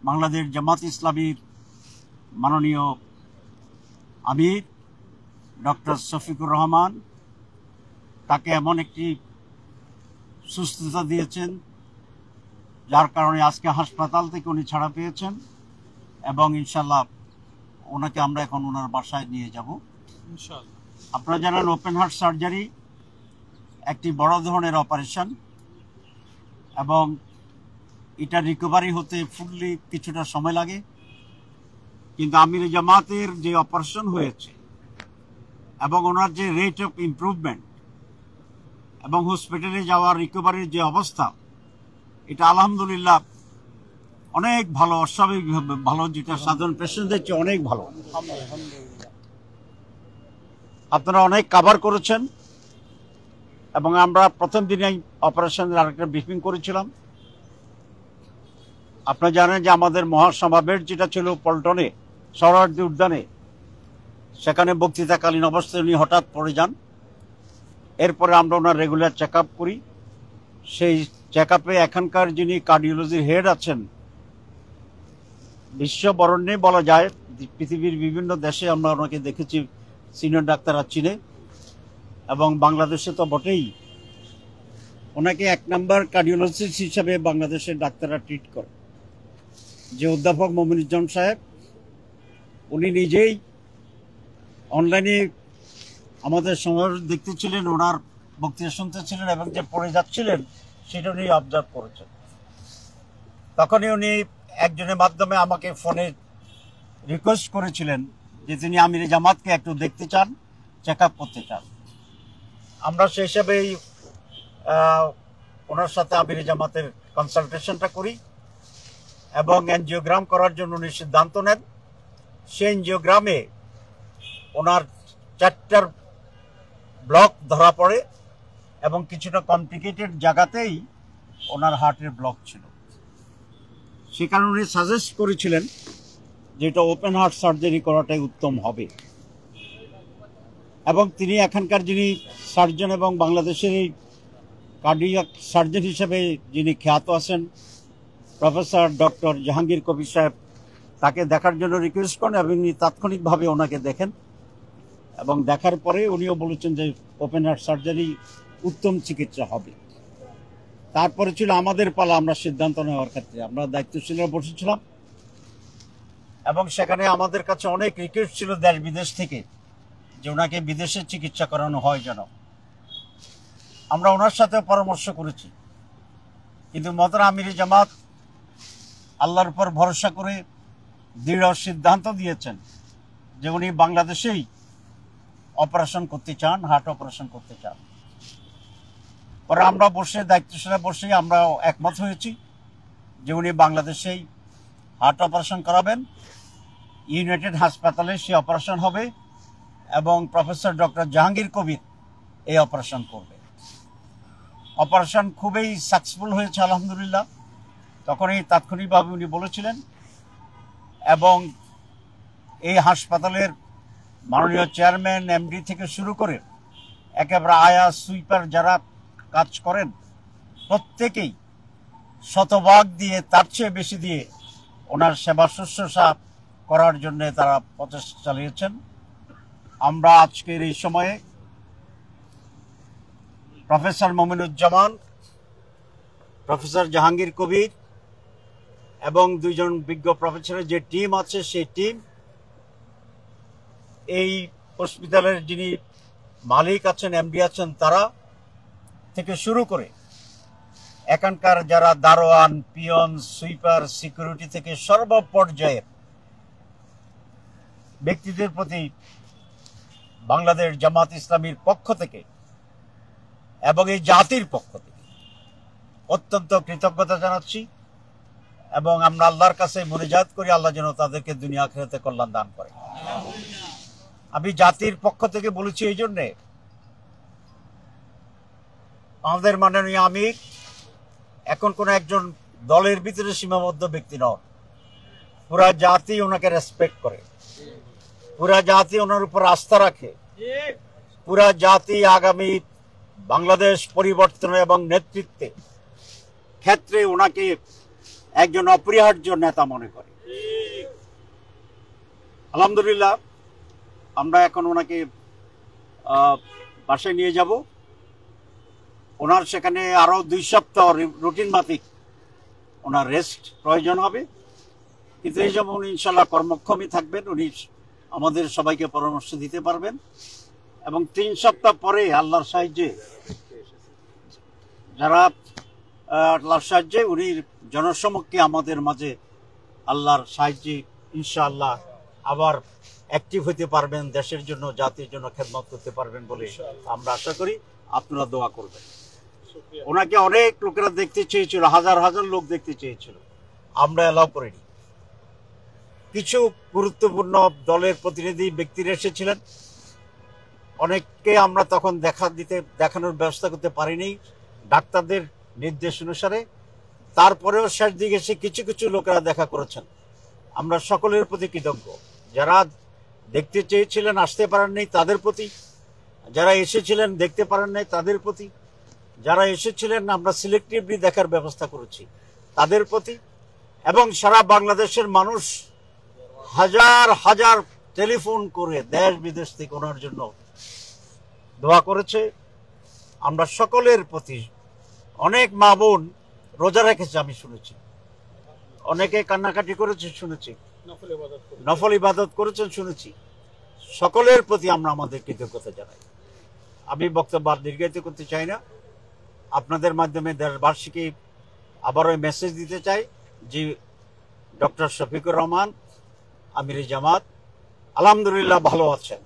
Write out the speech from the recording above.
বাংলাদেশ জামাত ইসলামীর মাননীয় আমির ডক্টর শফিকুর রহমান তাকে এমন একটি সুস্থতা দিয়েছেন যার কারণে আজকে হাসপাতাল থেকে উনি ছাড়া পেয়েছেন এবং ইনশাল্লাহ ওনাকে আমরা এখন ওনার বাসায় নিয়ে যাব ইনশাআল্লাহ। আপনারা জানেন ওপেন হার্ট সার্জারি একটি বড় ধরনের অপারেশন এবং এটা রিকভারি হতে ফুললি কিছুটা সময় লাগে, কিন্তু আমির জামাতের যে অপারেশন হয়েছে এবং ওনার যে রেট অফ ইমপ্রুভমেন্ট এবং হসপিটালে যাওয়ার রিকভারির যে অবস্থা, এটা আলহামদুলিল্লাহ অনেক ভালো, অস্বাভাবিকভাবে ভালো, যেটা সাধারণ পেশেন্টদের চেয়ে অনেক ভালো। আপনারা অনেক কাভার করেছেন এবং আমরা প্রথম দিনেই অপারেশনের আরেকটা ব্রিফিং করেছিলাম। আপনারা জানেন যে আমাদের মহাসমাবেশ যেটা ছিল পল্টনে সরোয়ার্দী উদ্যানে, সেখানে বক্তৃতাকালীন অবস্থায় উনি হঠাৎ পড়ে যান। এরপরে আমরা ওনার রেগুলার চেক আপ করি। সেই চেক আপে এখানকার যিনি কার্ডিওলজির হেড আছেন, বিশ্ববরণ্যে বলা যায়, পৃথিবীর বিভিন্ন দেশে আমরা ওনাকে দেখেছি, সিনিয়র ডাক্তাররা চিনে এবং বাংলাদেশে তো বটেই। ওনাকে 1 নম্বর কার্ডিওলজিস্ট হিসাবে বাংলাদেশের ডাক্তাররা ট্রিট করে। যে অধ্যাপক মমিনুজ্জামান সাহেব, উনি নিজেই অনলাইনে আমাদের সমাবেশ দেখতেছিলেন, ওনার বক্তৃতা শুনতেছিলেন এবং যে পড়ে যাচ্ছিলেন সেটা উনি অবজার্ভ করেছেন। তখনই উনি একজনের মাধ্যমে আমাকে ফোনে রিকোয়েস্ট করেছিলেন যে তিনি আমির জামাতকে একটু দেখতে চান, চেক আপ করতে চান। আমরা সেই হিসাবেই ওনার সাথে আমির জামাতের কনসালটেশনটা করি এবং এনজিওগ্রাম করার জন্য উনি সিদ্ধান্ত নেন। সেই এনজিওগ্রামে ওনার 4টা ব্লক ধরা পড়ে এবং কিছুটা কমপ্লিকেটেড জায়গাতেই ওনার হার্টের ব্লক ছিল। সে কারণে উনি সাজেস্ট করেছিলেন যে এটা ওপেন হার্ট সার্জারি করাটাই উত্তম হবে এবং তিনি এখানকার যিনি সার্জন এবং বাংলাদেশের এই কার্ডিয়াক সার্জন হিসেবে যিনি খ্যাত আছেন, প্রফেসর ডক্টর জাহাঙ্গীর কবির সাহেব, তাকে দেখার জন্য রিকোয়েস্ট করেন এবং উনি তাৎক্ষণিকভাবে ওনাকে দেখেন এবং দেখার পরে উনিও বলেছেন যে ওপেন হার্ট সার্জারি উত্তম চিকিৎসা হবে। তারপরে ছিল আমাদের পালা, আমরা সিদ্ধান্ত নেওয়ার ক্ষেত্রে আমরা দায়িত্বশীলরা বসেছিলাম এবং সেখানে আমাদের কাছে অনেক রিকোয়েস্ট ছিল দেশ বিদেশ থেকে যে ওনাকে বিদেশে চিকিৎসা করানো হয় যেন। আমরা ওনার সাথে পরামর্শ করেছি, কিন্তু মহতারাম আমির জামাত আল্লাহর উপর ভরসা করে দৃঢ় সিদ্ধান্ত দিয়েছেন যে উনি বাংলাদেশেই অপারেশন করতে চান, হার্ট অপারেশন করতে চান। পরে আমরা বসে দায়িত্বশীলরা বসে আমরা একমত হয়েছি যে উনি বাংলাদেশেই হার্ট অপারেশন করাবেন, ইউনাইটেড হাসপাতালে সে অপারেশন হবে এবং প্রফেসর ডক্টর জাহাঙ্গীর কবির এই অপারেশন করবে। অপারেশন খুবই সাকসেসফুল হয়েছে আলহামদুলিল্লাহ। তখনই তাৎক্ষণিকভাবে উনি বলেছিলেন এবং এই হাসপাতালের মাননীয় চেয়ারম্যান, এমডি থেকে শুরু করে একেবারে আয়া সুইপার যারা কাজ করেন প্রত্যেকেই শতভাগ দিয়ে, তার চেয়ে বেশি দিয়ে ওনার সেবা শুশ্রূষা করার জন্য তারা প্রচেষ্টা চালিয়েছেন। আমরা আজকের এই সময়ে প্রফেসর মমিনুজ্জামান, প্রফেসর জাহাঙ্গীর কবির এবং 2 জন বিজ্ঞ প্রফেসরের যে টিম আছে, সেই টিম এই হসপিটালের যিনি মালিক আছেন, এমডি আছেন, তারা থেকে শুরু করে এখানকার যারা দারোয়ান, পিয়ন, সুইপার, সিকিউরিটি থেকে সর্বপর্যায়ের ব্যক্তিদের প্রতি বাংলাদেশ জামাত ইসলামীর পক্ষ থেকে এবং এই জাতির পক্ষ থেকে অত্যন্ত কৃতজ্ঞতা জানাচ্ছি এবং আমরা আল্লাহর কাছে মুনাজাত করি আল্লাহ যেন তাদেরকে দুনিয়া আখিরাতে কল্যাণ দান করে। আমি জাতির পক্ষ থেকে বলেছি এই জন্যে, আমাদের মাননীয় আমির এখন কোন একজন দলের ভিতরে সীমাবদ্ধ ব্যক্তি নন। পুরা জাতি ওনাকে রেসপেক্ট করে, পুরা জাতি ওনার উপর আস্থা রাখে, পুরা জাতি আগামী বাংলাদেশ পরিবর্তন এবং নেতৃত্বে ক্ষেত্রে ওনাকে একজন অপরিহার্য নেতা মনে করে। আলহামদুলিল্লাহ আমরা এখন ওনাকে বাসায় নিয়ে যাব। ওনার সেখানে আরো 2 সপ্তাহ রুটিন মাফিক ওনার রেস্ট প্রয়োজন হবে, কিন্তু এই যেমন উনি ইনশাল্লাহ কর্মক্ষমই থাকবেন, উনি আমাদের সবাইকে পরামর্শ দিতে পারবেন এবং 3 সপ্তাহ পরে আল্লাহর সাহায্যে উনি জনসমক্ষে আমাদের মাঝে আল্লাহর সাহায্যে ইনশাআল্লাহ আবার অ্যাক্টিভ হতে পারবেন, দেশের জন্য জাতির জন্য খেদমত করতে পারবেন বলে আমরা আশা করি। আপনারা দোয়া করবেন। ওনাকে অনেক লোকেরা দেখতে চেয়েছিল, হাজার হাজার লোক দেখতে চেয়েছিল, আমরা এলাও করিনি। কিছু গুরুত্বপূর্ণ দলের প্রতিনিধি ব্যক্তিরা এসেছিলেন, অনেককে আমরা তখন দেখানোর ব্যবস্থা করতে পারিনি ডাক্তারদের নির্দেশ অনুসারে। তারপরেও শেষ দিকে এসে কিছু কিছু লোকেরা দেখা করেছেন। আমরা সকলের প্রতি কৃতজ্ঞ। যারা দেখতে চেয়েছিলেন আসতে পারেননি তাদের প্রতি, যারা এসেছিলেন দেখতে পারেন নাই তাদের প্রতি, যারা এসেছিলেন আমরা সিলেক্টিভলি দেখার ব্যবস্থা করেছি তাদের প্রতি, এবং সারা বাংলাদেশের মানুষ হাজার হাজার টেলিফোন করে দেশ বিদেশ থেকে ওনার জন্য দোয়া করেছে। আমরা সকলের প্রতি, অনেক মা বোন রোজা রেখেছে আমি শুনেছি, অনেকে কান্নাকাটি করেছে শুনেছি, নফল ইবাদত করেছেন শুনেছি। সকলের প্রতি আমরা আমাদের কৃতজ্ঞতা জানাই। আমি বক্তব্য দীর্ঘায়িত করতে চাই না, আপনাদের মাধ্যমে দেশবাসীকে আবারও মেসেজ দিতে চাই যে ডক্টর শফিকুর রহমান আমির জামাত আলহামদুলিল্লাহ ভালো আছেন।